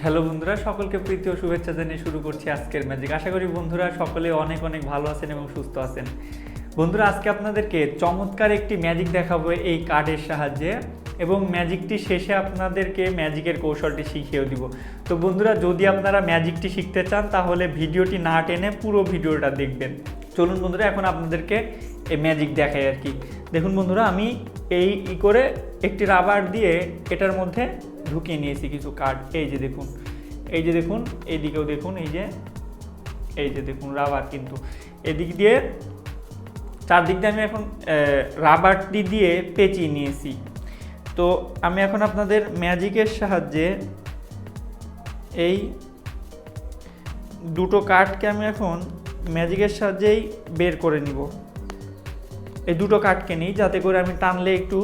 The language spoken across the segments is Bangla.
হ্যালো বন্ধুরা, সকলকে প্রীতি ও শুভেচ্ছা জানিয়ে শুরু করছি আজকের ম্যাজিক। আশা করি বন্ধুরা সকলে অনেক অনেক ভালো আছেন এবং সুস্থ আছেন। বন্ধুরা, আজকে আপনাদেরকে চমৎকার একটি ম্যাজিক দেখাবো এই কার্ডের সাহায্যে, এবং ম্যাজিকটি শেষে আপনাদেরকে ম্যাজিকের কৌশলটি শিখিয়েও দিব। তো বন্ধুরা, যদি আপনারা ম্যাজিকটি শিখতে চান তাহলে ভিডিওটি না টেনে পুরো ভিডিওটা দেখবেন। চলুন বন্ধুরা, এখন আপনাদেরকে এই ম্যাজিক দেখাই আর কি। দেখুন বন্ধুরা, আমি এই করে একটি রাবার দিয়ে এটার মধ্যে ঢুকিয়ে নিয়েছি কিছু কার্ড। এই যে দেখুন, এইদিকেও দেখুন, এই যে দেখুন রাবার, কিন্তু এদিক দিয়ে চারদিক দিয়ে আমি এখন রাবারটি দিয়ে পেঁচিয়ে নিয়েছি। তো আমি এখন আপনাদের ম্যাজিকের সাহায্যে এই দুটো কার্ডকে আমি এখন ম্যাজিকের সাহায্যেই বের করে নিব। এই দুটো কার্ডকে নিই যাতে করে আমি টানলে একটু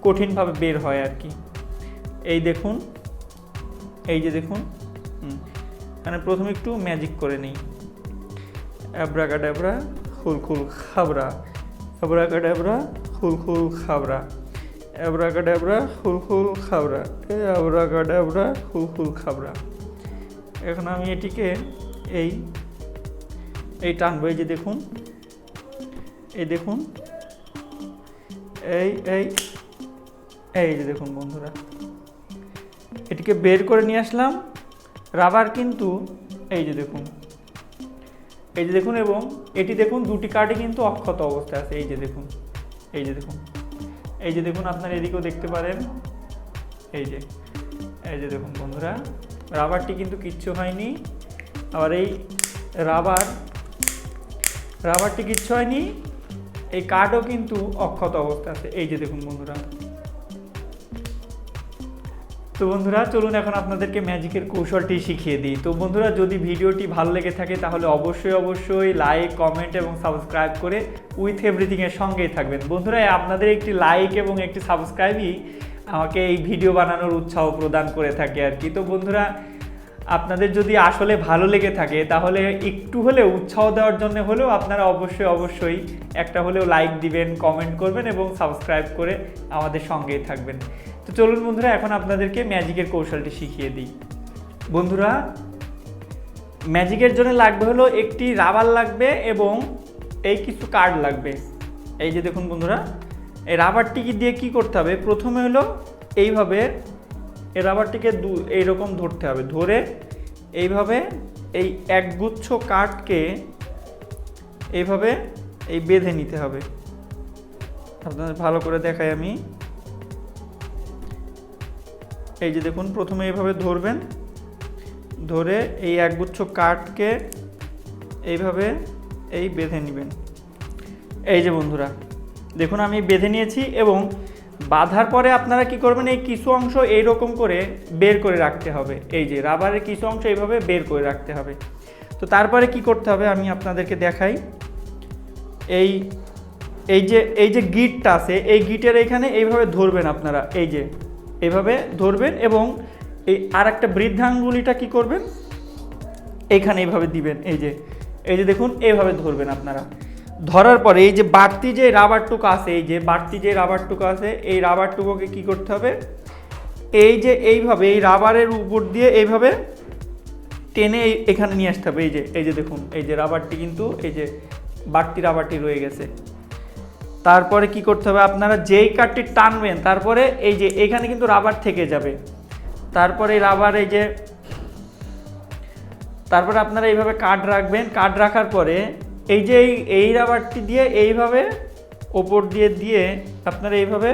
কঠিনভাবে বের হয় আর কি। এই দেখুন, এই যে দেখুন, মানে প্রথমে একটু ম্যাজিক করে নিই। Abracadabra খুলখুল Khabra, abracadabra খুলখুল Khabra, abracadabra খুলখুল Khabra, abracadabra খুলখুল Khabra. এখন আমি এটিকে এই টানবো। এই যে দেখুন, এই দেখুন, এই যে দেখুন বন্ধুরা, এটিকে বের করে নিয়ে আসলাম। রাবার কিন্তু এই যে দেখুন, এবং এটি দেখুন দুটি কার্ডে কিন্তু অক্ষত অবস্থায় আছে। এই যে দেখুন, আপনারা এদিকেও দেখতে পারেন। এই যে দেখুন বন্ধুরা, রাবারটি কিন্তু কিচ্ছু হয়নি। আবার এই রাবারটি কিচ্ছু হয়নি, এই কার্ডও কিন্তু অক্ষত অবস্থা আছে। এই যে দেখুন বন্ধুরা। তো বন্ধুরা, চলুন এখন আপনাদেরকে ম্যাজিকের কৌশলটি শিখিয়ে দিই। তো বন্ধুরা, যদি ভিডিওটি ভালো লেগে থাকে তাহলে অবশ্যই লাইক, কমেন্ট এবং সাবস্ক্রাইব করে উইথ এভরিথিংয়ের সঙ্গেই থাকবেন। বন্ধুরা, আপনাদের একটি লাইক এবং একটি সাবস্ক্রাইবই আমাকে এই ভিডিও বানানোর উৎসাহ প্রদান করে থাকে আর কি। তো বন্ধুরা, আপনাদের যদি আসলে ভালো লেগে থাকে তাহলে একটু হলেও উৎসাহ দেওয়ার জন্য হলেও আপনারা অবশ্যই একটা হলেও লাইক দিবেন, কমেন্ট করবেন এবং সাবস্ক্রাইব করে আমাদের সঙ্গেই থাকবেন। তো চলুন বন্ধুরা, এখন আপনাদেরকে ম্যাজিকের কৌশলটি শিখিয়ে দিই। বন্ধুরা, ম্যাজিকের জন্য লাগবে হলো একটি রাবার লাগবে এবং এই কিছু কার্ড লাগবে। এই যে দেখুন বন্ধুরা, এই রাবারটিকে দিয়ে কি করতে হবে, প্রথমে হলো এইভাবে এই রাবারটিকে এইরকম ধরতে হবে, ধরে এইভাবে এই একগুচ্ছ কার্ডকে এইভাবে বেঁধে নিতে হবে। আপনাদের ভালো করে দেখাই আমি। এই যে দেখুন, প্রথমে এইভাবে ধরবেন, ধরে এই একগুচ্ছ কার্ডকে এইভাবে বেঁধে নেবেন। এই যে বন্ধুরা দেখুন, আমি বেঁধে নিয়েছি এবং বাঁধার পরে আপনারা কি করবেন, এই কিছু অংশ এইরকম করে বের করে রাখতে হবে। এই যে রাবারের কিছু অংশ এইভাবে বের করে রাখতে হবে। তো তারপরে কি করতে হবে আমি আপনাদেরকে দেখাই। এই যে গিটটা আছে, এই গিটের এখানে এইভাবে ধরবেন আপনারা। এই যে এইভাবে ধরবেন এবং এই আর একটা বৃদ্ধাঙ্গুলিটা কি করবেন, এইখানে এইভাবে দিবেন। এই যে দেখুন, এইভাবে ধরবেন আপনারা। ধরার পরে এই যে বাড়তি যে রাবারটুকু আছে, এই রাবারটুকুকে কি করতে হবে, এইভাবে এই রাবারের উপর দিয়ে এইভাবে টেনে এখানে নিয়ে আসতে হবে। এই যে দেখুন, এই যে রাবারটি কিন্তু এই যে বাড়তি রাবারটি রয়ে গেছে। তারপরে কি করতে হবে, আপনারা যেই কাঠটি টানবেন তারপরে এই যে এখানে কিন্তু রাবার থেকে যাবে। তারপরে রাবার তারপরে আপনারা এইভাবে কাঠ রাখবেন। কাঠ রাখার পরে এই রাবারটি দিয়ে এইভাবে ওপর দিয়ে আপনারা এইভাবে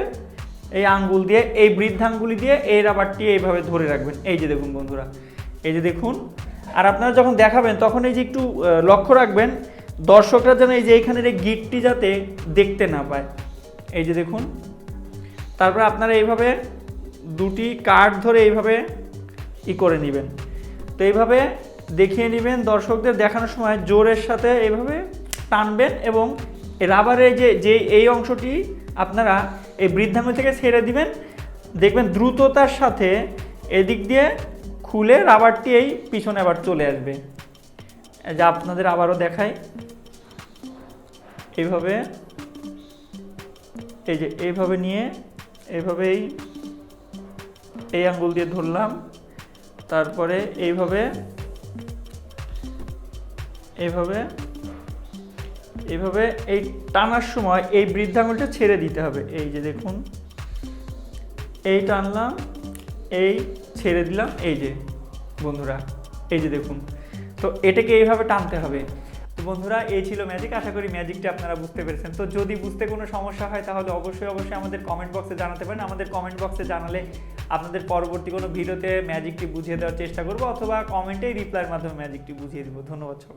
এই আঙ্গুল দিয়ে, এই বৃদ্ধাঙ্গুলি দিয়ে এই রাবারটি এইভাবে ধরে রাখবেন। এই যে দেখুন বন্ধুরা, এই যে দেখুন। আর আপনারা যখন দেখাবেন তখন এই যে একটু লক্ষ্য রাখবেন দর্শকরা যেন এই যে এইখানের এই গিটটি যাতে দেখতে না পায়। এই যে দেখুন, তারপরে আপনারা এইভাবে দুটি কার্ড ধরে এইভাবে করে নেবেন। তো এইভাবে দেখিয়ে নেবেন, দর্শকদের দেখানোর সময় জোরের সাথে এইভাবে টানবেন এবং রাবারের এই অংশটি আপনারা এই বৃদ্ধাঙ্গুল থেকে ছেড়ে দিবেন। দেখবেন দ্রুততার সাথে এদিক দিয়ে খুলে রাবারটি এই পিছনে আবার চলে আসবে। যা আপনাদের আবারও দেখাই, এইভাবে এইভাবে নিয়ে এইভাবেই এই আঙ্গুল দিয়ে ধরলাম, তারপরে এইভাবে এইভাবে এইভাবে এই টানার সময় এই বৃদ্ধাঙ্গুলটা ছেড়ে দিতে হবে। এই যে দেখুন, এই টানলাম, এই ছেড়ে দিলাম, এই যে বন্ধুরা, এই যে দেখুন। তো এটাকে এইভাবে টানতে হবে। তো বন্ধুরা, এই ছিল ম্যাজিক। আশা করি ম্যাজিকটা আপনারা বুঝতে পেরেছেন। তো যদি বুঝতে কোনো সমস্যা হয় তাহলে অবশ্যই আমাদের কমেন্ট বক্সে জানাতে পারেন। আমাদের কমেন্ট বক্সে জানালে আপনাদের পরবর্তী কোনো ভিডিওতে ম্যাজিকটি বুঝিয়ে দেওয়ার চেষ্টা করব, অথবা কমেন্টেই রিপ্লাইয়ের মাধ্যমে ম্যাজিকটি বুঝিয়ে দেবো। ধন্যবাদ সবাই।